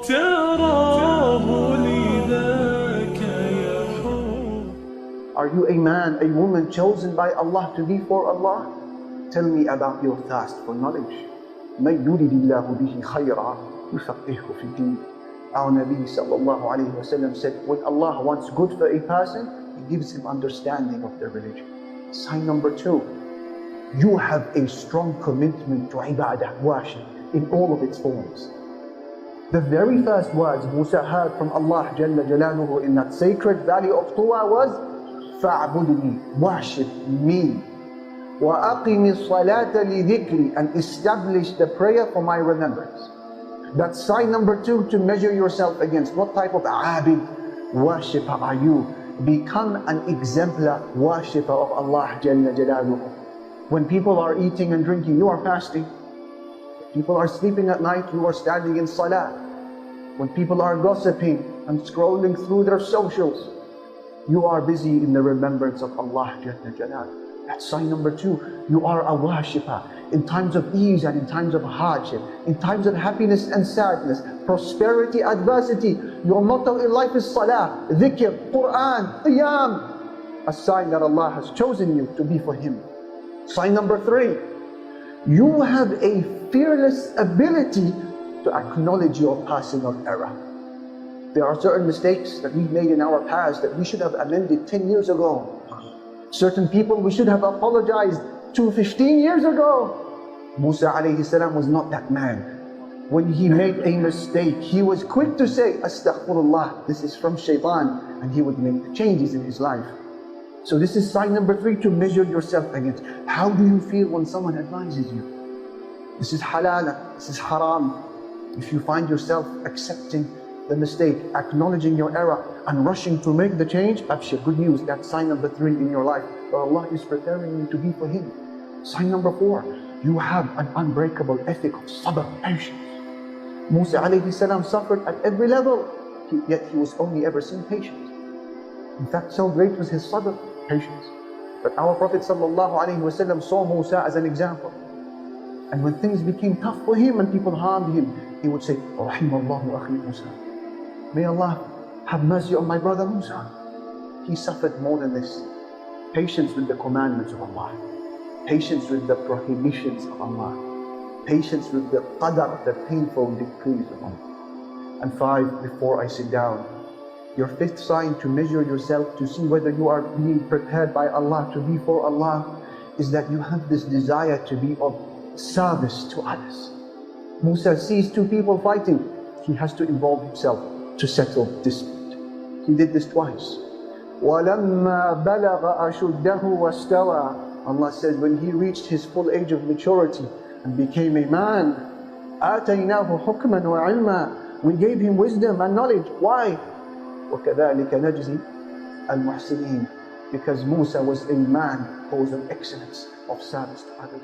تراه لذاك يحوم. Are you a man, a woman chosen by Allah to be for Allah? Tell me about your thirst for knowledge. مَنْ يُرِدِ اللَّهُ بِهِ خَيْرًا يُفَقِّهْهُ فِي الدِّينِ. Our Nabi sallallahu alayhi wa sallam said, when Allah wants good for a person, He gives him understanding of their religion. Sign number 2, you have a strong commitment to ibadah, worship, in all of its forms. The very first words Musa heard from Allah Jalla Jalaluhu in that sacred valley of Tuwa was, فَاعْبُدْنِي, worship me. وَأَقِمِ الصَّلَاةَ لِذِكْرِ, and establish the prayer for my remembrance. That's sign number 2 to measure yourself against. What type of abid, worshipper are you? Become an exemplar worshipper of Allah Jalla Jalaluhu. When people are eating and drinking, you are fasting. People are sleeping at night, you are standing in salah. When people are gossiping and scrolling through their socials, you are busy in the remembrance of Allah Jalla Jalaluhu. That's sign number 2. You are a worshipper in times of ease and in times of hardship, in times of happiness and sadness, prosperity, adversity. Your motto in life is salah, dhikr, Quran, qiyam. A sign that Allah has chosen you to be for Him. Sign number 3. You have a fearless ability to acknowledge your personal error. There are certain mistakes that we've made in our past that we should have amended 10 years ago. Certain people we should have apologized to 15 years ago. Musa alayhi salam was not that man. When he made a mistake, he was quick to say, Astaghfirullah, this is from shaitan, and he would make the changes in his life. So this is sign number 3 to measure yourself against. How do you feel when someone advises you? This is halal, this is haram. If you find yourself accepting the mistake, acknowledging your error, and rushing to make the change, abshir, good news, that's sign number 3 in your life, where Allah is preparing you to be for Him. Sign number 4, you have an unbreakable ethic of sabr, patience. Musa alayhi salam suffered at every level, yet he was only ever seen patient. In fact, so great was his sabr, patience, that our Prophet sallallahu alayhi wa sallam saw Musa as an example. And when things became tough for him and people harmed him, he would say, Rahimallahu akhi Musa. May Allah have mercy on my brother Musa. He suffered more than this. Patience with the commandments of Allah. Patience with the prohibitions of Allah. Patience with the qadar, the painful decrees of Allah. And 5, before I sit down, your 5th sign to measure yourself to see whether you are being prepared by Allah to be for Allah is that you have this desire to be of service to others. Musa sees 2 people fighting. He has to involve himself to settle dispute. He did this twice. وَلَمَّا بَلَغَ أَشُدَّهُ وَاسْتَوَى, Allah says when he reached his full age of maturity and became a man, آتَيْنَاهُ حُكْمًا وَعِلْمًا, we gave him wisdom and knowledge. Why? وَكَذَلِكَ نَجْزِي الْمُحْسِنِينَ, because Musa was a man who was of excellence, of service to others.